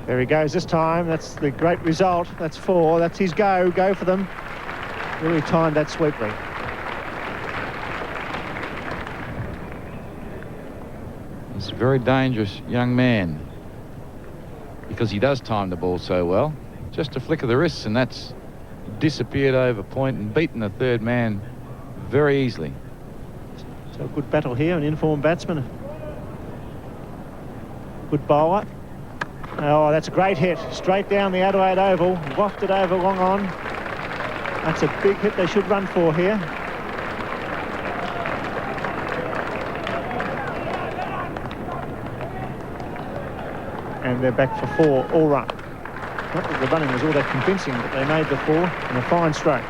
There he goes this time. That's the great result. That's 4. That's his go. Go for them. Really timed that sweetly. He's a very dangerous young man because he does time the ball so well. Just a flick of the wrists and that's disappeared over point and beaten the third man very easily. So a good battle here, an informed batsman. Good bowler. Oh, that's a great hit. Straight down the Adelaide Oval. Wafted over long on. That's a big hit they should run for here. And they're back for 4 all run. Not that the running was all that convincing, but they made the 4 and a fine stroke.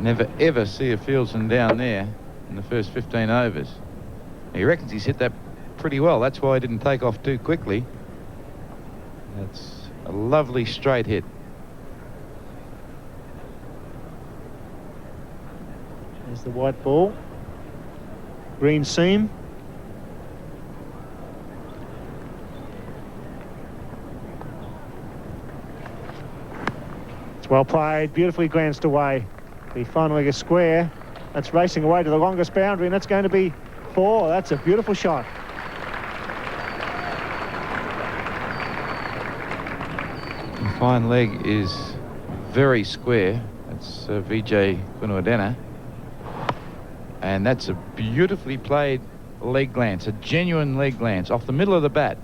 Never ever see a fieldsman down there in the first 15 overs. He reckons he's hit that pretty well. That's why he didn't take off too quickly. That's a lovely straight hit. There's the white ball. Green seam. It's well played, beautifully glanced away. The final leg is square. That's racing away to the longest boundary, and that's going to be 4. That's a beautiful shot. The fine leg is very square. That's Vijay Gunawadena. And that's a beautifully played leg glance, a genuine leg glance off the middle of the bat.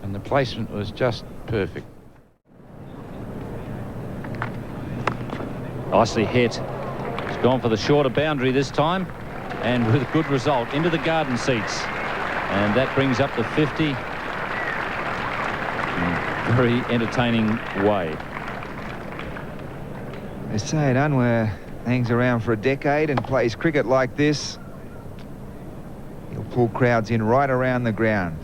And the placement was just perfect. Nicely hit. He's gone for the shorter boundary this time and with a good result into the garden seats. And that brings up the 50 in a very entertaining way. Saeed Anwar hangs around for a decade and plays cricket like this. He'll pull crowds in right around the ground.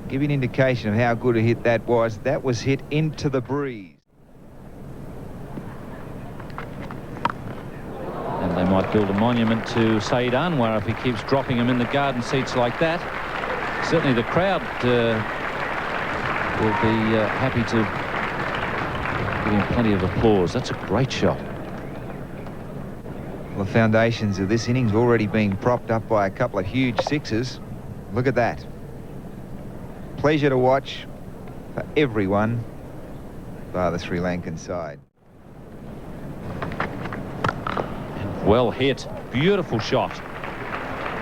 Give you an indication of how good a hit that was. That was hit into the breeze. And they might build a monument to Saeed Anwar if he keeps dropping him in the garden seats like that. Certainly the crowd will be happy to give him plenty of applause. That's a great shot. Well, the foundations of this innings already being propped up by a couple of huge sixes. Look at that. Pleasure to watch for everyone bar the Sri Lankan side. Well hit. Beautiful shot.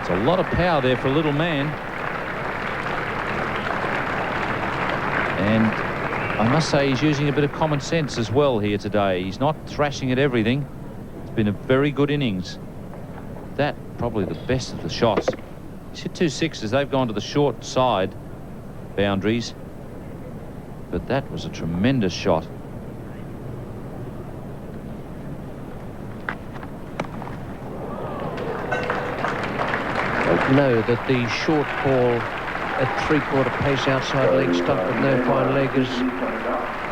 It's a lot of power there for a little man. And I must say he's using a bit of common sense as well here today. He's not thrashing at everything. It's been a very good innings. That probably the best of the shots. He's hit 2 sixes. They've gone to the short side boundaries. But that was a tremendous shot. Know that the short ball at 3/4 pace outside leg stump with no fine leg is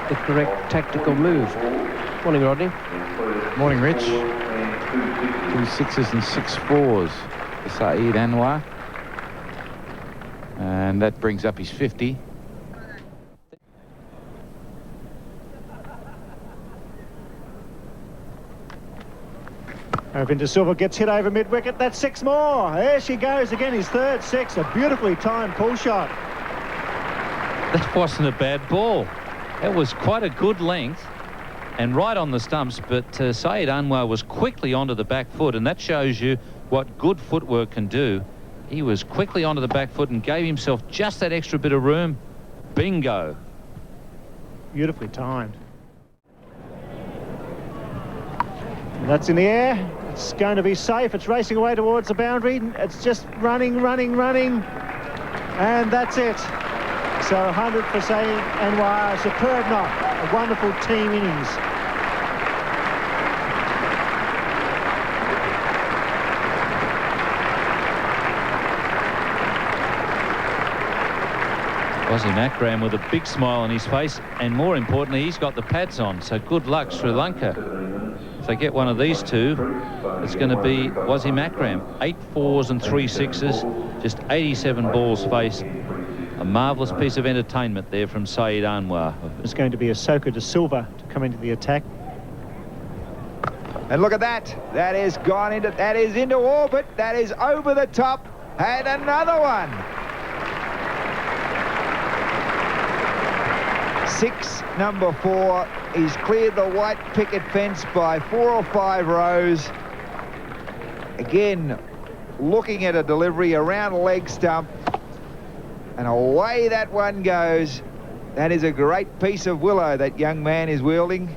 the correct tactical move. Morning, Rodney. Morning, Rich. 2 sixes and 6 fours for Saeed Anwar. And that brings up his 50. Over into Silver, gets hit over mid-wicket. That's 6 more. There she goes again, his third 6. A beautifully timed pull shot. That wasn't a bad ball. That was quite a good length and right on the stumps, but Saeed Anwar was quickly onto the back foot, and that shows you what good footwork can do. He was quickly onto the back foot and gave himself just that extra bit of room. Bingo. Beautifully timed. And that's in the air. It's going to be safe. It's racing away towards the boundary. It's just running. And that's it. So 100 for Saeed Anwar. Superb knock. A wonderful team innings. Wazim Akram with a big smile on his face, and more importantly, he's got the pads on. So good luck, Sri Lanka. If they get one of these two, it's going to be Wazim Akram. 8 fours and 3 sixes. Just 87 balls faced. A marvellous piece of entertainment there from Saeed Anwar. It's going to be Ahsoka de Silva to come into the attack. And look at that. That is gone into, that is into orbit. That is over the top. And another one. 6, number 4. He's cleared the white picket fence by 4 or 5 rows. Again, looking at a delivery around a leg stump. And away that one goes. That is a great piece of willow that young man is wielding.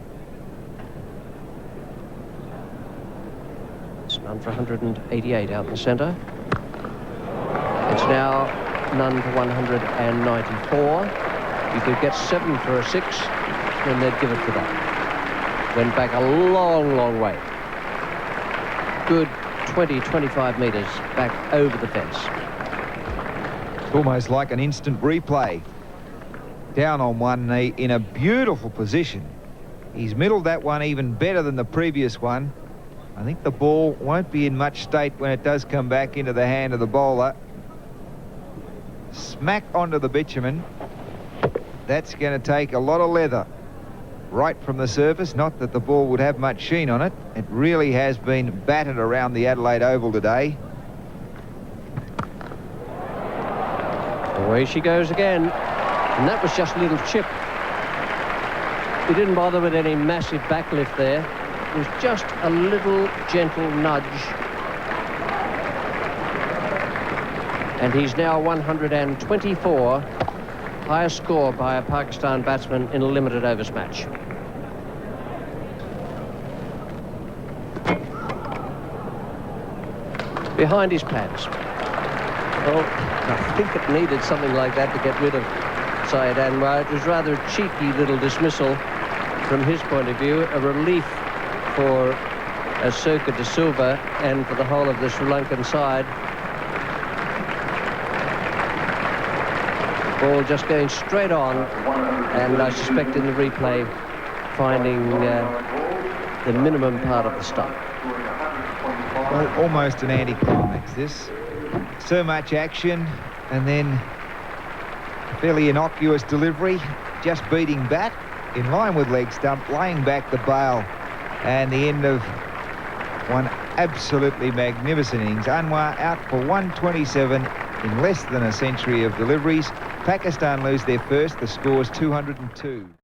It's none for 188 out in the centre. It's now none for 194. You could get 7 for a 6, then they'd give it for that. Went back a long, long way. Good 20, 25 metres back over the fence. It's almost like an instant replay. Down on one knee in a beautiful position. He's middled that one even better than the previous one. I think the ball won't be in much state when it does come back into the hand of the bowler. Smack onto the bitumen. That's going to take a lot of leather right from the surface. Not that the ball would have much sheen on it. It really has been battered around the Adelaide Oval today. Away she goes again. And that was just a little chip. He didn't bother with any massive backlift there. It was just a little gentle nudge. And he's now 124. Highest score by a Pakistan batsman in a limited overs match. Behind his pads. Well, I think it needed something like that to get rid of Saeed Anwar. It was rather a cheeky little dismissal from his point of view, a relief for Ahsoka de Silva and for the whole of the Sri Lankan side. Ball just going straight on, and I suspect in the replay finding the minimum part of the stump. Well, almost an anticlimax, this. So much action, and then a fairly innocuous delivery, just beating bat, in line with leg stump, laying back the bail, and the end of one absolutely magnificent innings. Anwar out for 127 in less than a century of deliveries. Pakistan lose their first. The score's 202.